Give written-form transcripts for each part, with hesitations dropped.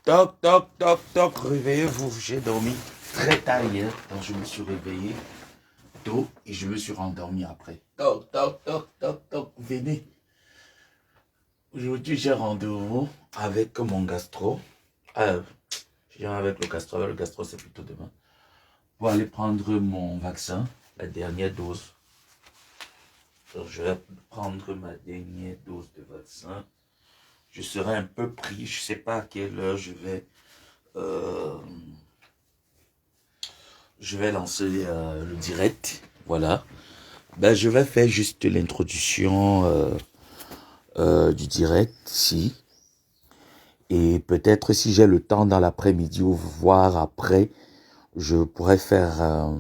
Toc, toc, toc, toc, réveillez-vous. J'ai dormi très tard hier, donc je me suis réveillé tôt et je me suis rendormi après. Toc, toc, toc, toc, toc, venez. Aujourd'hui, j'ai rendez-vous avec mon gastro. Je viens avec le gastro c'est plutôt demain. Pour aller prendre mon vaccin, la dernière dose. Donc, je vais prendre ma dernière dose de vaccin. Je serai un peu pris, je ne sais pas à quelle heure je vais lancer le direct. Voilà. Ben, je vais faire juste l'introduction du direct ici. Et peut-être si j'ai le temps dans l'après-midi ou voire après, je pourrais faire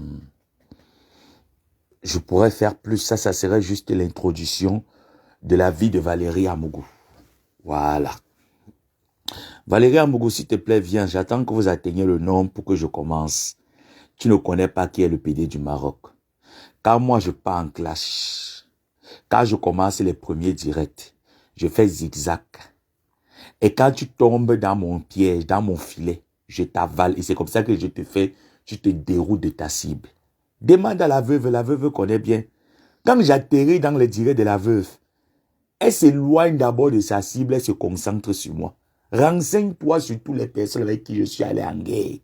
plus. Ça serait juste l'introduction de la vie de Valérie Amougou. Voilà. Valérie Amougou, s'il te plaît, viens. J'attends que vous atteigniez le nom pour que je commence. Tu ne connais pas qui est le PD du Maroc. Car moi, je pars en clash. Quand je commence les premiers directs, je fais zigzag. Et quand tu tombes dans mon piège, dans mon filet, je t'avale. Et c'est comme ça que tu te déroules de ta cible. Demande à la veuve connaît bien. Quand j'atterris dans le direct de la veuve, elle s'éloigne d'abord de sa cible, elle se concentre sur moi. Renseigne-toi sur toutes les personnes avec qui je suis allé en guerre.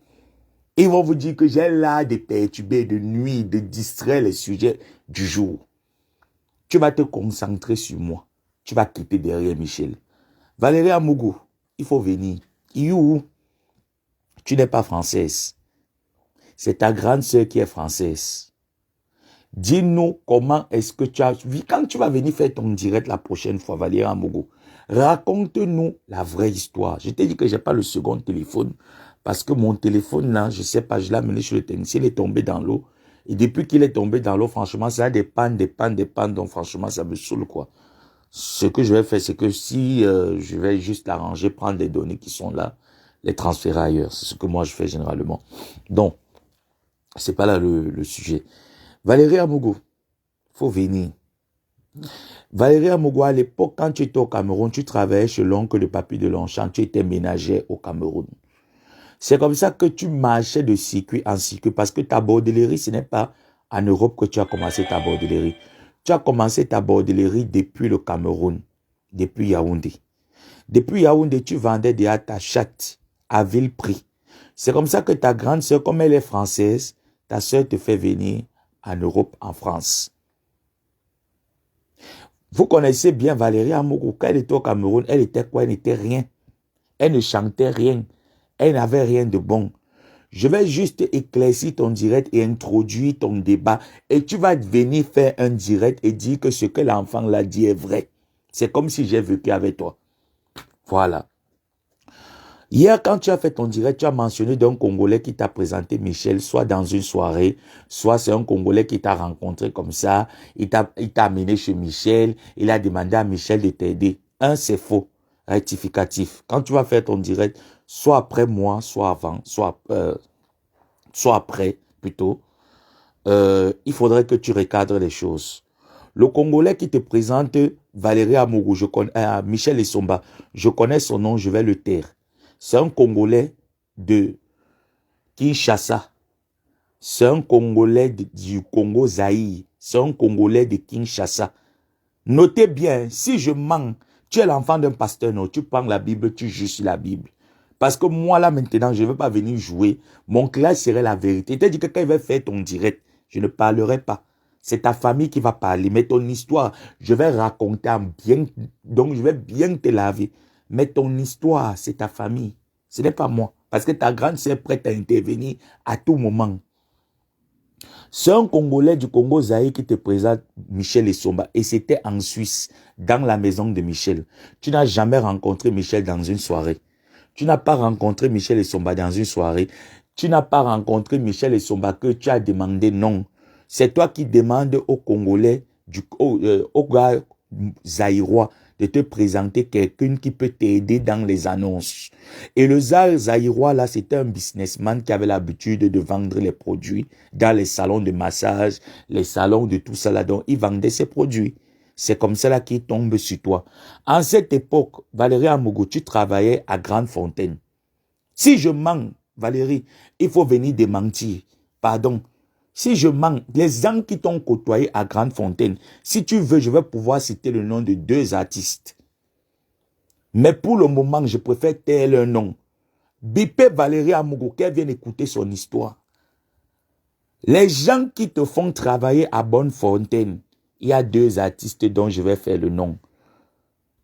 Ils vont vous dire que j'ai l'art de perturber, de nuire, de distraire les sujets du jour. Tu vas te concentrer sur moi. Tu vas quitter derrière Michel. Valérie Amougou, il faut venir. You, tu n'es pas française. C'est ta grande sœur qui est française. Dis-nous comment est-ce que tu as... Quand tu vas venir faire ton direct la prochaine fois, Valérie Amougou, raconte-nous la vraie histoire. Je t'ai dit que je n'ai pas le second téléphone. Parce que mon téléphone, là, je ne sais pas, je l'ai amené chez le technicien, il est tombé dans l'eau. Et depuis qu'il est tombé dans l'eau, franchement, ça a des pannes. Donc, franchement, ça me saoule, quoi. Ce que je vais faire, c'est que si je vais juste l'arranger, prendre les données qui sont là, les transférer ailleurs. C'est ce que moi, je fais généralement. Donc, c'est pas là le sujet. Valérie Amougou, faut venir. Valérie Amougou, à l'époque, quand tu étais au Cameroun, tu travaillais chez l'oncle de Papy de Longchamp, tu étais ménagère au Cameroun. C'est comme ça que tu marchais de circuit en circuit parce que ta bordellerie, ce n'est pas en Europe que tu as commencé ta bordellerie. Tu as commencé ta bordellerie depuis le Cameroun, depuis Yaoundé. Depuis Yaoundé, tu vendais des chatte à vil prix. C'est comme ça que ta grande sœur, comme elle est française, ta sœur te fait venir en Europe, en France. Vous connaissez bien Valérie Amougou. Quand elle était au Cameroun, elle était quoi? Elle n'était rien. Elle ne chantait rien. Elle n'avait rien de bon. Je vais juste éclaircir ton direct et introduire ton débat. Et tu vas venir faire un direct et dire que ce que l'enfant l'a dit est vrai. C'est comme si j'ai vécu avec toi. Voilà. Hier, quand tu as fait ton direct, tu as mentionné d'un Congolais qui t'a présenté Michel, soit dans une soirée, soit c'est un Congolais qui t'a rencontré comme ça. Il t'a amené chez Michel. Il a demandé à Michel de t'aider. C'est faux. Rectificatif. Quand tu vas faire ton direct, soit après moi, soit avant, soit après, plutôt, il faudrait que tu recadres les choses. Le Congolais qui te présente Valérie Amougou, Michel Essomba, je connais son nom, je vais le taire. C'est un Congolais de Kinshasa. C'est un Congolais du Congo Zaïre. C'est un Congolais de Kinshasa. Notez bien, si je mens, tu es l'enfant d'un pasteur, non, tu prends la Bible, tu juges sur la Bible. Parce que moi, là, maintenant, je ne veux pas venir jouer. Mon clash serait la vérité. C'est-à-dire que quand il va faire ton direct, je ne parlerai pas. C'est ta famille qui va parler. Mais ton histoire, je vais raconter bien. Donc, je vais bien te laver. Mais ton histoire, c'est ta famille. Ce n'est pas moi. Parce que ta grande sœur est prête à intervenir à tout moment. C'est un Congolais du Congo Zaïre qui te présente Michel Essomba. Et c'était en Suisse, dans la maison de Michel. Tu n'as jamais rencontré Michel dans une soirée. Tu n'as pas rencontré Michel Essomba dans une soirée. Tu n'as pas rencontré Michel Essomba que tu as demandé non. C'est toi qui demandes aux Congolais, aux gars zaïrois, de te présenter quelqu'un qui peut t'aider dans les annonces. Et le zaïrois, là, c'était un businessman qui avait l'habitude de vendre les produits dans les salons de massage, les salons de tout ça là. Donc, il vendait ses produits. C'est comme ça là qu'il tombe sur toi. En cette époque, Valérie Amougou, tu travaillais à Grande Fontaine. Si je mens, Valérie, il faut venir démentir. Pardon. Si je mens, les gens qui t'ont côtoyé à Grande Fontaine, si tu veux, je vais pouvoir citer le nom de 2 artistes. Mais pour le moment, je préfère taire leur nom. Bipé Valérie Amougou, qu'elle vienne écouter son histoire. Les gens qui te font travailler à Bonne Fontaine, il y a 2 artistes dont je vais faire le nom.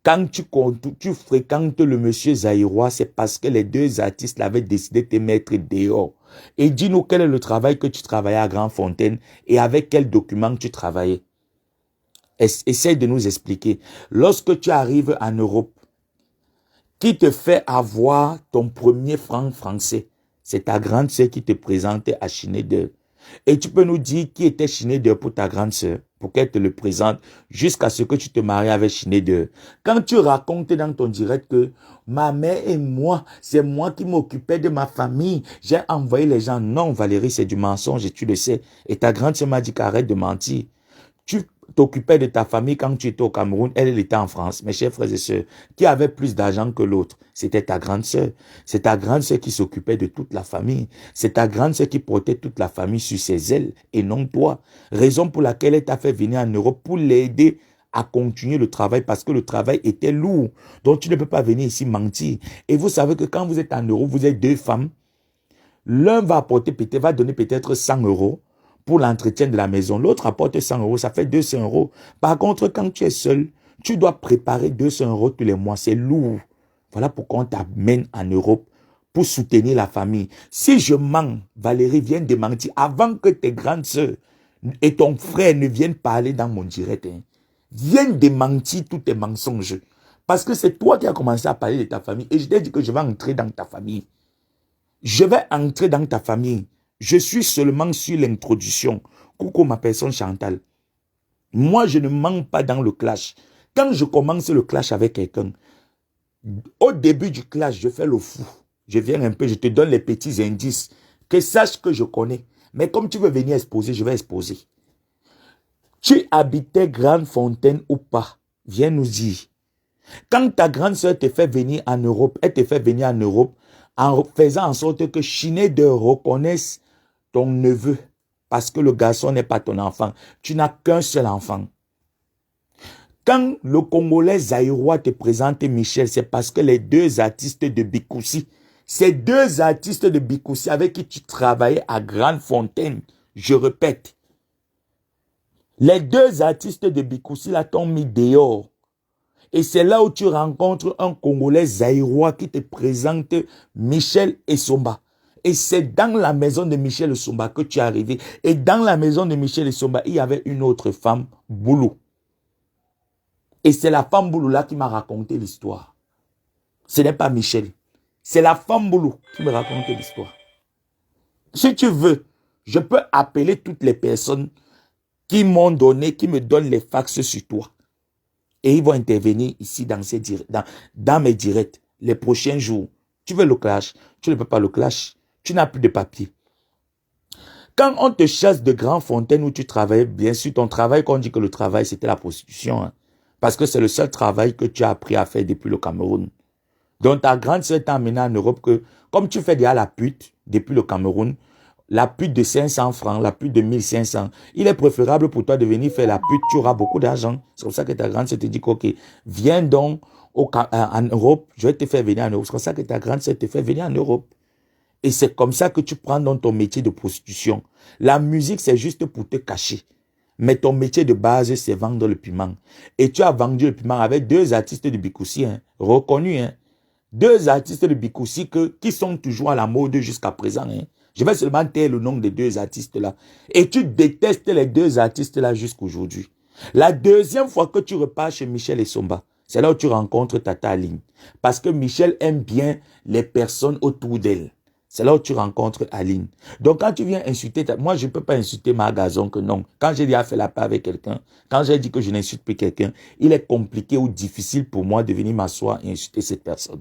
Quand tu fréquentes le monsieur Zaïrois, c'est parce que les 2 artistes l'avaient décidé de te mettre dehors. Et dis-nous quel est le travail que tu travaillais à Grande Fontaine et avec quel document tu travaillais. Essaye de nous expliquer. Lorsque tu arrives en Europe, qui te fait avoir ton premier franc français? C'est ta grande sœur qui te présentait à Schneider. Et tu peux nous dire qui était Schneider pour ta grande sœur, pour qu'elle te le présente jusqu'à ce que tu te maries avec Schneider. Quand tu racontes dans ton direct que ma mère et moi, c'est moi qui m'occupais de ma famille, j'ai envoyé les gens. Non, Valérie, c'est du mensonge et tu le sais. Et ta grande sœur m'a dit qu'arrête de mentir. Tu t'occupais de ta famille quand tu étais au Cameroun, elle était en France. Mes chers frères et sœurs, qui avait plus d'argent que l'autre? C'était ta grande sœur. C'est ta grande sœur qui s'occupait de toute la famille. C'est ta grande sœur qui portait toute la famille sur ses ailes et non toi. Raison pour laquelle elle t'a fait venir en Europe pour l'aider à continuer le travail parce que le travail était lourd. Donc tu ne peux pas venir ici mentir. Et vous savez que quand vous êtes en Europe, vous êtes 2 femmes. L'un va donner peut-être 100 euros pour l'entretien de la maison. L'autre apporte 100 euros, ça fait 200 euros. Par contre, quand tu es seul, tu dois préparer 200 euros tous les mois. C'est lourd. Voilà pourquoi on t'amène en Europe pour soutenir la famille. Si je mens, Valérie vient de mentir avant que tes grandes sœurs et ton frère ne viennent parler dans mon direct. Viennent de mentir tous tes mensonges. Parce que c'est toi qui as commencé à parler de ta famille. Et je t'ai dit que je vais entrer dans ta famille. Je vais entrer dans ta famille. Je suis seulement sur l'introduction. Coucou ma personne Chantal. Moi, je ne mens pas dans le clash. Quand je commence le clash avec quelqu'un, au début du clash, je fais le fou. Je viens un peu, je te donne les petits indices. Que sache que je connais. Mais comme tu veux venir exposer, je vais exposer. Tu habitais Grande Fontaine ou pas? Viens nous dire. Quand ta grande sœur te fait venir en Europe, elle te fait venir en Europe en faisant en sorte que Schneider reconnaisse ton neveu, parce que le garçon n'est pas ton enfant. Tu n'as qu'un seul enfant. Quand le Congolais Zaïrois te présente Michel, c'est parce que les 2 artistes de Bikoussi, ces 2 artistes de Bikoussi avec qui tu travaillais à Grande Fontaine, je répète, les 2 artistes de Bikoussi là t'ont mis dehors. Et c'est là où tu rencontres un Congolais Zaïrois qui te présente Michel Essomba. Et c'est dans la maison de Michel Essomba que tu es arrivé. Et dans la maison de Michel Essomba, il y avait une autre femme, Boulou. Et c'est la femme Boulou là qui m'a raconté l'histoire. Ce n'est pas Michel. C'est la femme Boulou qui me raconte l'histoire. Si tu veux, je peux appeler toutes les personnes qui m'ont donné, qui me donnent les fax sur toi. Et ils vont intervenir ici dans mes directs les prochains jours. Tu veux le clash? Tu ne peux pas le clash. Tu n'as plus de papier. Quand on te chasse de Grande Fontaine où tu travaillais, bien sûr, ton travail, quand on dit que le travail, c'était la prostitution. Hein, parce que c'est le seul travail que tu as appris à faire depuis le Cameroun. Donc ta grande sœur t'a amené en Europe que, comme tu fais déjà la pute depuis le Cameroun, la pute de 500 francs, la pute de 1500, il est préférable pour toi de venir faire la pute, tu auras beaucoup d'argent. C'est comme ça que ta grande sœur te dit ok, viens donc en Europe, je vais te faire venir en Europe. C'est comme ça que ta grande sœur te fait venir en Europe. Et c'est comme ça que tu prends dans ton métier de prostitution. La musique, c'est juste pour te cacher. Mais ton métier de base, c'est vendre le piment. Et tu as vendu le piment avec 2 artistes de Bikoussi, hein, reconnus. Hein. 2 artistes de Bikoussi qui sont toujours à la mode jusqu'à présent. Hein. Je vais seulement taire le nom des 2 artistes-là. Et tu détestes les 2 artistes-là jusqu'aujourd'hui. La deuxième fois que tu repars chez Michel Essomba, c'est là où tu rencontres Tata Aline. Parce que Michel aime bien les personnes autour d'elle. C'est là où tu rencontres Aline. Donc quand tu viens insulter, moi je ne peux pas insulter ma gazon que non. Quand j'ai déjà fait la paix avec quelqu'un, quand j'ai dit que je n'insulte plus quelqu'un, il est compliqué ou difficile pour moi de venir m'asseoir et insulter cette personne.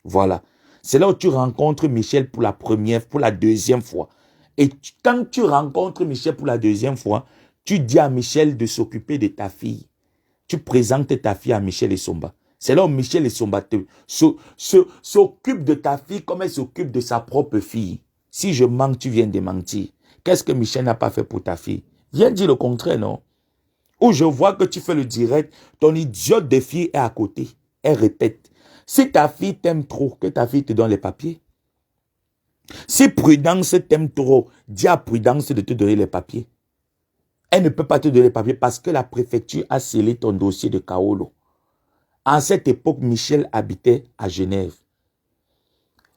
Voilà. C'est là où tu rencontres Michel pour la deuxième fois. Et quand tu rencontres Michel pour la deuxième fois, tu dis à Michel de s'occuper de ta fille. Tu présentes ta fille à Michel Essomba. C'est là où Michel et son bateau s'occupent de ta fille comme elle s'occupe de sa propre fille. Si je mens, tu viens de mentir. Qu'est-ce que Michel n'a pas fait pour ta fille? Viens dire le contraire, non? Ou je vois que tu fais le direct, ton idiote de fille est à côté. Elle répète. Si ta fille t'aime trop, que ta fille te donne les papiers. Si Prudence t'aime trop, dis à Prudence de te donner les papiers. Elle ne peut pas te donner les papiers parce que la préfecture a scellé ton dossier de Kaolo. En cette époque, Michel habitait à Genève.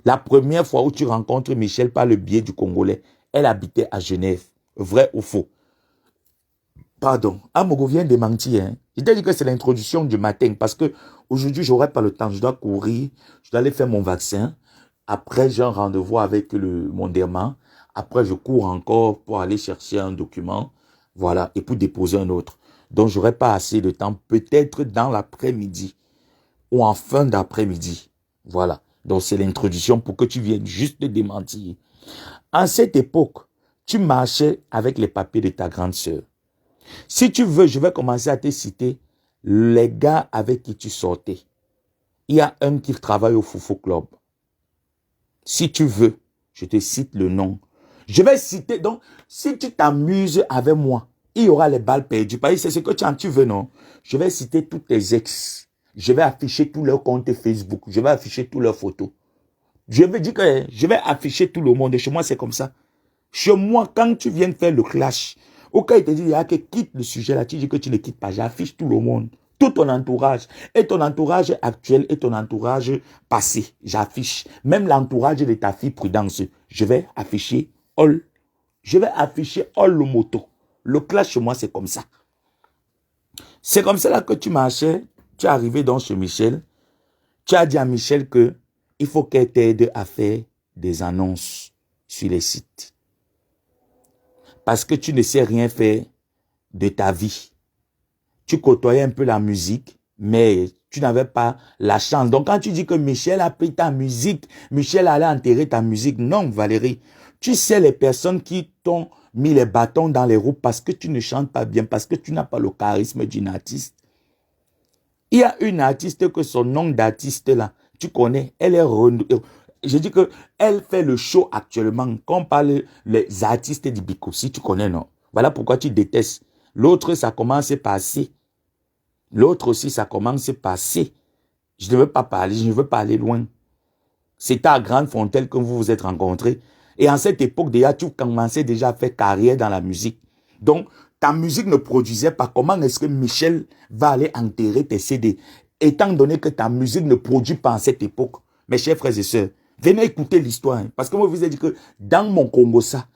La première fois où tu rencontres Michel par le biais du Congolais, elle habitait à Genève. Vrai ou faux? Pardon. Amogo vient de mentir. Hein. Je t'ai dit que c'est l'introduction du matin parce que aujourd'hui, je n'aurai pas le temps. Je dois courir. Je dois aller faire mon vaccin. Après, j'ai un rendez-vous avec mon derma. Après, je cours encore pour aller chercher un document. Voilà. Et pour déposer un autre. Donc, je n'aurai pas assez de temps. Peut-être dans l'après-midi. Ou en fin d'après-midi. Voilà. Donc, c'est l'introduction pour que tu viennes juste démentir. En cette époque, tu marchais avec les papiers de ta grande sœur. Si tu veux, je vais commencer à te citer les gars avec qui tu sortais. Il y a un qui travaille au Foufou Club. Si tu veux, je te cite le nom. Je vais citer, donc, si tu t'amuses avec moi, il y aura les balles perdues. Parce que c'est ce que tu veux, non? Je vais citer tous tes ex. Je vais afficher tous leurs comptes Facebook. Je vais afficher toutes leurs photos. Je vais dire que je vais afficher tout le monde. Et chez moi, c'est comme ça. Chez moi, quand tu viens faire le clash, ou quand il te dit, il y a que quitte le sujet là, tu dis que tu ne quittes pas. J'affiche tout le monde. Tout ton entourage. Et ton entourage actuel et ton entourage passé. J'affiche. Même l'entourage de ta fille Prudence. Je vais afficher all. Je vais afficher all le moto. Le clash chez moi, c'est comme ça. C'est comme ça là que tu marchais. Tu es arrivé donc chez Michel. Tu as dit à Michel que il faut qu'elle t'aide à faire des annonces sur les sites. Parce que tu ne sais rien faire de ta vie. Tu côtoyais un peu la musique, mais tu n'avais pas la chance. Donc quand tu dis que Michel a pris ta musique, Michel allait enterrer ta musique, non Valérie. Tu sais les personnes qui t'ont mis les bâtons dans les roues parce que tu ne chantes pas bien, parce que tu n'as pas le charisme d'une artiste. Il y a une artiste que son nom d'artiste là, tu connais, elle est je dis que elle fait le show actuellement. Quand on parle les artistes du Biko, si tu connais, non? Voilà pourquoi tu détestes. L'autre, ça commence par C. L'autre aussi, ça commence par C. Je ne veux pas parler, je ne veux pas aller loin. C'est à Grande Fontaine que vous vous êtes rencontrés. Et en cette époque, déjà, tu commençais déjà à faire carrière dans la musique. Donc, ta musique ne produisait pas. Comment est-ce que Michel va aller enterrer tes CD? Étant donné que ta musique ne produit pas en cette époque. Mes chers frères et sœurs, venez écouter l'histoire. Hein, parce que moi, je vous ai dit que dans mon Congo, ça,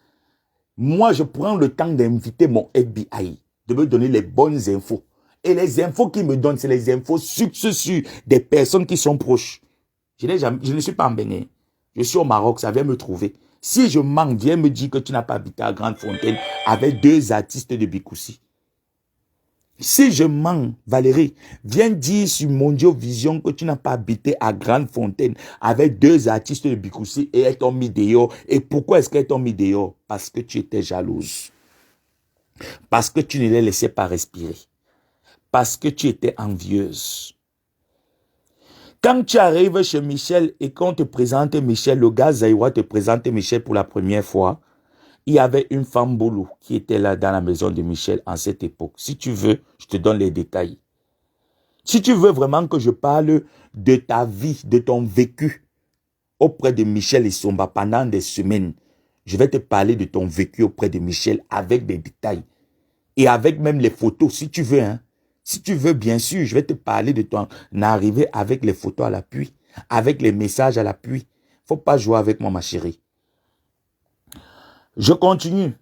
moi, je prends le temps d'inviter mon FBI, de me donner les bonnes infos. Et les infos qu'il me donne, c'est les infos sûres des personnes qui sont proches. Je ne suis pas en Bénin. Je suis au Maroc, ça vient me trouver. Si je mens, viens me dire que tu n'as pas habité à Grande Fontaine avec deux artistes de Bikoussi. Si je mens, Valérie, viens dire sur Mondio Vision que tu n'as pas habité à Grande Fontaine avec deux artistes de Bikoussi et elles t'ont mis dehors. Et pourquoi est-ce qu'elles t'ont mis dehors? Parce que tu étais jalouse. Parce que tu ne les laissais pas respirer. Parce que tu étais envieuse. Quand tu arrives chez Michel et qu'on te présente Michel, le gars Zaïwa te présente Michel pour la première fois, il y avait une femme boulot qui était là dans la maison de Michel en cette époque. Si tu veux, je te donne les détails. Si tu veux vraiment que je parle de ta vie, de ton vécu auprès de Michel et Somba pendant des semaines, je vais te parler de ton vécu auprès de Michel avec des détails. Et avec même les photos, si tu veux. Hein. Si tu veux, bien sûr, je vais te parler de ton arrivée avec les photos à l'appui, avec les messages à l'appui. Faut pas jouer avec moi, ma chérie. Je continue.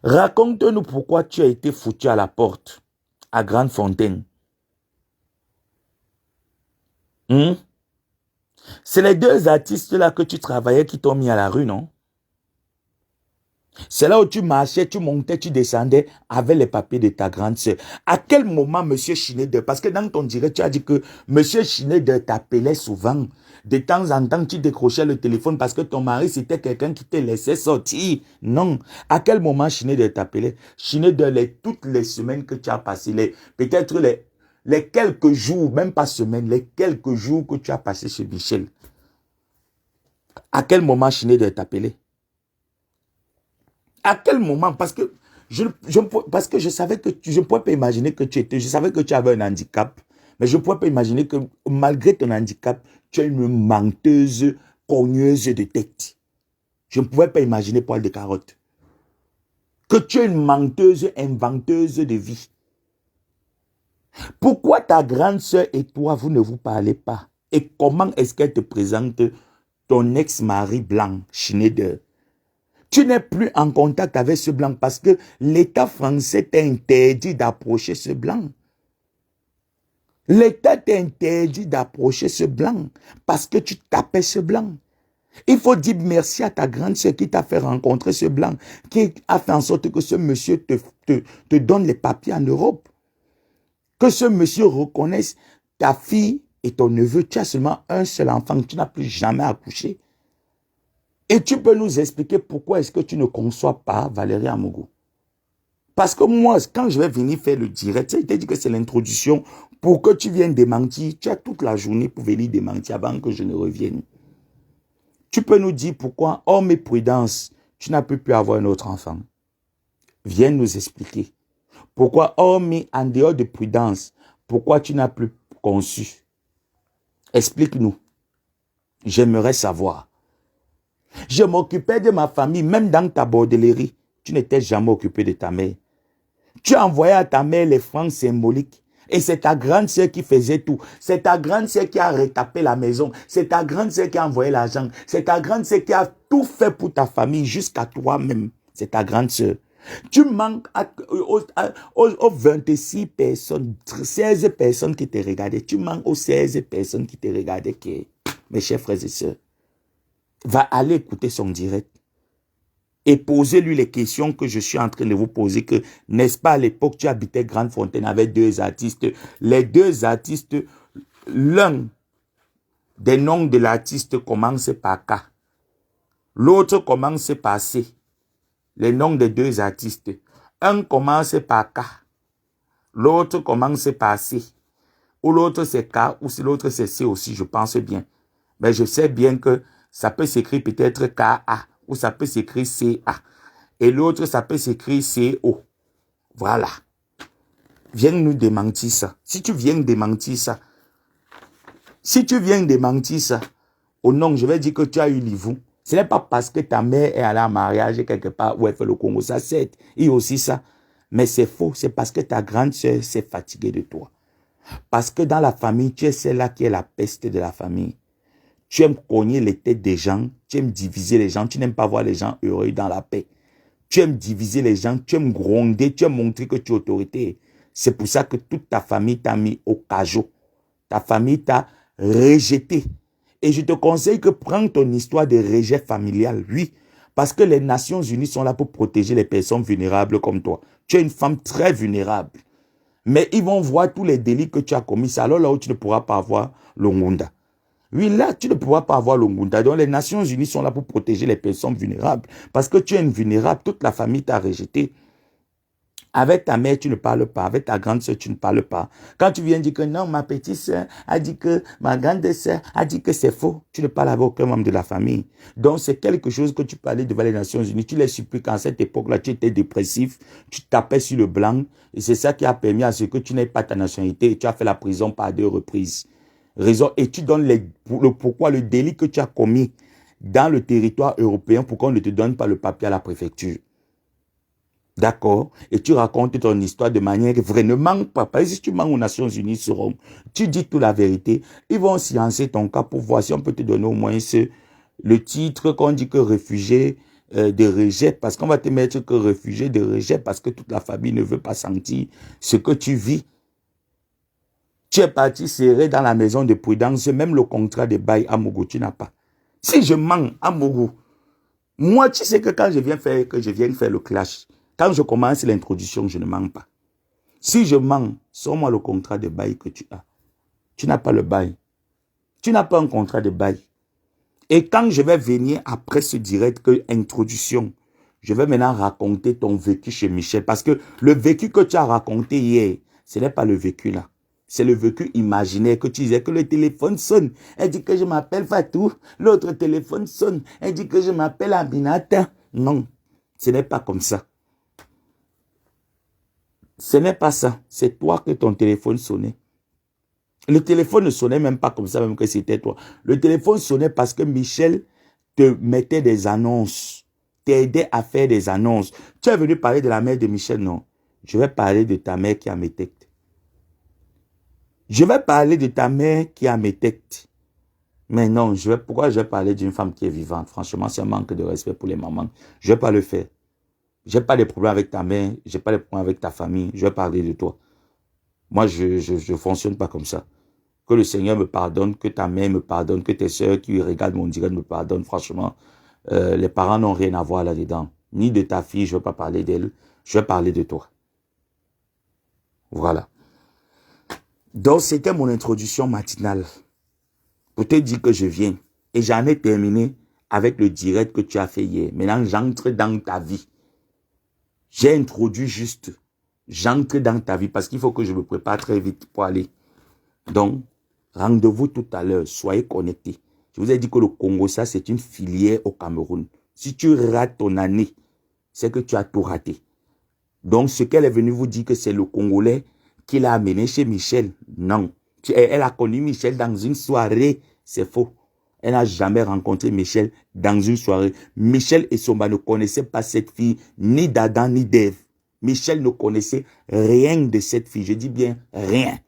Raconte-nous pourquoi tu as été foutu à la porte, à Grande Fontaine. C'est les deux artistes-là que tu travaillais qui t'ont mis à la rue, non? C'est là où tu marchais, tu montais, tu descendais avec les papiers de ta grande sœur. À quel moment Monsieur Schneider, parce que dans ton direct, tu as dit que Monsieur Schneider t'appelait souvent. De temps en temps, tu décrochais le téléphone parce que ton mari, c'était quelqu'un qui te laissait sortir. Non. À quel moment Schneider t'appelait? Schneider, toutes les semaines que tu as passées, peut-être les quelques jours, même pas semaines, les quelques jours que tu as passé chez Michel, à quel moment Schneider t'a appelé? À quel moment? Parce que je savais que je ne pouvais pas imaginer que je savais que tu avais un handicap, mais je ne pouvais pas imaginer que malgré ton handicap, tu es une menteuse, cogneuse de tête. Je ne pouvais pas imaginer poil de carotte. Que tu es une menteuse, inventeuse de vie. Pourquoi ta grande sœur et toi, vous ne vous parlez pas? Et comment est-ce qu'elle te présente ton ex-mari blanc, Schneider? Tu n'es plus en contact avec ce blanc parce que l'État français t'interdit d'approcher ce blanc. L'État t'interdit d'approcher ce blanc parce que tu tapais ce blanc. Il faut dire merci à ta grande sœur qui t'a fait rencontrer ce blanc, qui a fait en sorte que ce monsieur te donne les papiers en Europe. Que ce monsieur reconnaisse ta fille et ton neveu. Tu as seulement un seul enfant, tu n'as plus jamais accouché. Et tu peux nous expliquer pourquoi est-ce que tu ne conçois pas Valérie Amougou? Parce que moi, quand je vais venir faire le direct, ça, il t'a dit que c'est l'introduction pour que tu viennes démentir. Tu as toute la journée pour venir démentir avant que je ne revienne. Tu peux nous dire pourquoi, hors mes prudences, tu n'as plus pu avoir un autre enfant. Viens nous expliquer. Pourquoi, hormis en dehors de prudence, pourquoi tu n'as plus conçu? Explique-nous. J'aimerais savoir. Je m'occupais de ma famille, même dans ta bordellerie. Tu n'étais jamais occupé de ta mère. Tu as envoyé à ta mère les francs symboliques. Et c'est ta grande sœur qui faisait tout. C'est ta grande sœur qui a retapé la maison. C'est ta grande sœur qui a envoyé l'argent. C'est ta grande sœur qui a tout fait pour ta famille jusqu'à toi-même. C'est ta grande sœur. Tu manques aux 26 personnes, 16 personnes qui te regardaient. Tu manques aux 16 personnes qui te regardaient, mes chers frères et sœurs. Va aller écouter son direct et posez-lui les questions que je suis en train de vous poser. Que n'est-ce pas à l'époque, tu habitais Grande Fontaine avec deux artistes. Les deux artistes, l'un des noms de l'artiste commence par K. L'autre commence par C. Les noms des deux artistes. Un commence par K. L'autre commence par C. Ou l'autre c'est K, ou si l'autre c'est C aussi, je pense bien. Mais je sais bien que ça peut s'écrire peut-être K-A, ou ça peut s'écrire C-A. Et l'autre, ça peut s'écrire C-O. Voilà. Viens nous démentir ça. Si tu viens démentir ça, au nom, je vais dire que tu as eu l'ivou. Ce n'est pas parce que ta mère est allée en mariage quelque part où elle fait le Congo, ça c'est, il y a aussi ça. Mais c'est faux, c'est parce que ta grande sœur s'est fatiguée de toi. Parce que dans la famille, tu es celle-là qui est la peste de la famille. Tu aimes cogner les têtes des gens, tu aimes diviser les gens, tu n'aimes pas voir les gens heureux dans la paix. Tu aimes diviser les gens, tu aimes gronder, tu aimes montrer que tu es autorité. C'est pour ça que toute ta famille t'a mis au cajot. Ta famille t'a rejeté. Et je te conseille que prends ton histoire de rejet familial, oui. Parce que les Nations Unies sont là pour protéger les personnes vulnérables comme toi. Tu es une femme très vulnérable. Mais ils vont voir tous les délits que tu as commis. C'est alors là où tu ne pourras pas avoir l'Ongunda. Oui, là, tu ne pourras pas avoir l'Ongunda. Donc, les Nations Unies sont là pour protéger les personnes vulnérables. Parce que tu es une vulnérable, toute la famille t'a rejeté. Avec ta mère, tu ne parles pas. Avec ta grande sœur, tu ne parles pas. Quand tu viens dire que non, ma petite sœur a dit que, ma grande sœur a dit que c'est faux, tu ne parles avec aucun membre de la famille. Donc, c'est quelque chose que tu parlais devant les Nations Unies. Tu les supplies qu'à cette époque-là, tu étais dépressif, tu tapais sur le blanc. Et c'est ça qui a permis à ce que tu n'aies pas ta nationalité et tu as fait la prison par 2 reprises. Raison, et tu donnes le pourquoi, le délit que tu as commis dans le territoire européen, pourquoi on ne te donne pas le papier à la préfecture. D'accord? Et tu racontes ton histoire de manière vraie. Ne manque pas. Parce que si tu manques aux Nations Unies, tu dis toute la vérité. Ils vont sciencer ton cas pour voir si on peut te donner au moins le titre qu'on dit que réfugié de rejet. Parce qu'on va te mettre que réfugié de rejet parce que toute la famille ne veut pas sentir ce que tu vis. Tu es parti serré dans la maison de prudence, même le contrat de bail à Mougou, tu n'as pas. Si je mens à Mougou, moi, tu sais que quand je viens faire le clash, quand je commence l'introduction, je ne mens pas. Si je mens, sors-moi le contrat de bail que tu as. Tu n'as pas le bail. Tu n'as pas un contrat de bail. Et quand je vais venir après ce direct que introduction, je vais maintenant raconter ton vécu chez Michel. Parce que le vécu que tu as raconté hier, ce n'est pas le vécu là. C'est le vécu imaginaire que tu disais que le téléphone sonne. Elle dit que je m'appelle Fatou. L'autre téléphone sonne. Elle dit que je m'appelle Aminata. Non, ce n'est pas comme ça. Ce n'est pas ça. C'est toi que ton téléphone sonnait. Le téléphone ne sonnait même pas comme ça, même que c'était toi. Le téléphone sonnait parce que Michel te mettait des annonces. T'aidait à faire des annonces. Tu es venu parler de la mère de Michel, non. Je vais parler de ta mère qui a mes têtes. Je vais parler de ta mère qui a mes têtes. Mais non, pourquoi je vais parler d'une femme qui est vivante? Franchement, c'est un manque de respect pour les mamans. Je ne vais pas le faire. Je n'ai pas de problème avec ta mère, je n'ai pas de problème avec ta famille. Je vais parler de toi. Moi, je ne fonctionne pas comme ça. Que le Seigneur me pardonne, que ta mère me pardonne, que tes soeurs qui regardent mon direct me pardonnent. Franchement, les parents n'ont rien à voir là-dedans. Ni de ta fille, je ne vais pas parler d'elle. Je vais parler de toi. Voilà. Donc, c'était mon introduction matinale. Pour te dire que je viens. Et j'en ai terminé avec le direct que tu as fait hier. Maintenant, j'entre dans ta vie. J'ai introduit juste. J'entre dans ta vie parce qu'il faut que je me prépare très vite pour aller. Donc, rendez-vous tout à l'heure. Soyez connectés. Je vous ai dit que le Congo, ça, c'est une filière au Cameroun. Si tu rates ton année, c'est que tu as tout raté. Donc, ce qu'elle est venue vous dire que c'est le Congolais qui l'a amené chez Michel. Non. Elle a connu Michel dans une soirée. C'est faux. Elle n'a jamais rencontré Michel dans une soirée. Michel et Somba ne connaissaient pas cette fille, ni d'Adam, ni d'Ève. Michel ne connaissait rien de cette fille. Je dis bien rien.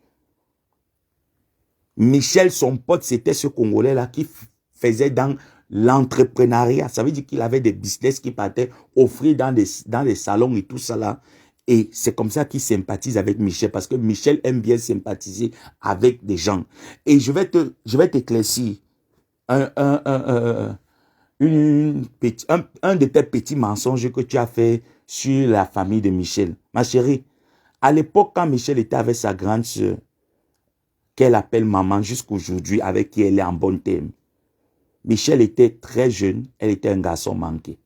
Michel, son pote, c'était ce Congolais-là qui faisait dans l'entrepreneuriat. Ça veut dire qu'il avait des business qui partaient offrir dans les salons et tout ça là. Et c'est comme ça qu'il sympathise avec Michel, parce que Michel aime bien sympathiser avec des gens. Et je vais t'éclaircir un de tes petits mensonges que tu as fait sur la famille de Michel. Ma chérie, à l'époque, quand Michel était avec sa grande sœur, qu'elle appelle maman jusqu'aujourd'hui, avec qui elle est en bon terme, Michel était très jeune, elle était un garçon manqué.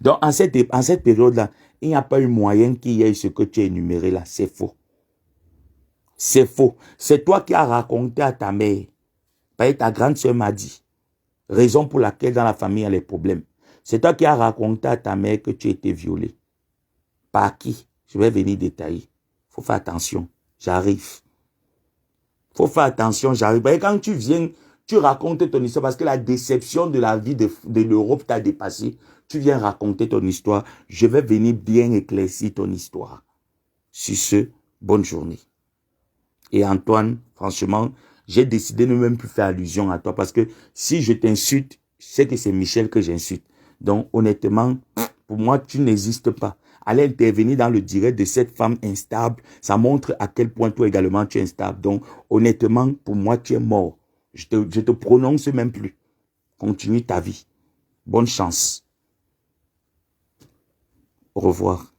Donc, en cette période-là, il n'y a pas eu moyen qu'il y ait ce que tu as énuméré là. C'est faux. C'est faux. C'est toi qui as raconté à ta mère. Parce que ta grande soeur m'a dit. Raison pour laquelle dans la famille, il y a les problèmes. C'est toi qui as raconté à ta mère que tu as été violé. Par qui? Je vais venir détailler. Il faut faire attention. J'arrive. Il faut faire attention. J'arrive. Et quand tu viens, tu racontes ton histoire parce que la déception de la vie de l'Europe t'a dépassé. Tu viens raconter ton histoire. Je vais venir bien éclaircir ton histoire. Sur ce, bonne journée. Et Antoine, franchement, j'ai décidé de ne même plus faire allusion à toi parce que si je t'insulte, je sais que c'est Michel que j'insulte. Donc, honnêtement, pour moi, tu n'existes pas. Aller intervenir dans le direct de cette femme instable, ça montre à quel point toi également tu es instable. Donc, honnêtement, pour moi, tu es mort. Je te prononce même plus. Continue ta vie. Bonne chance. Au revoir.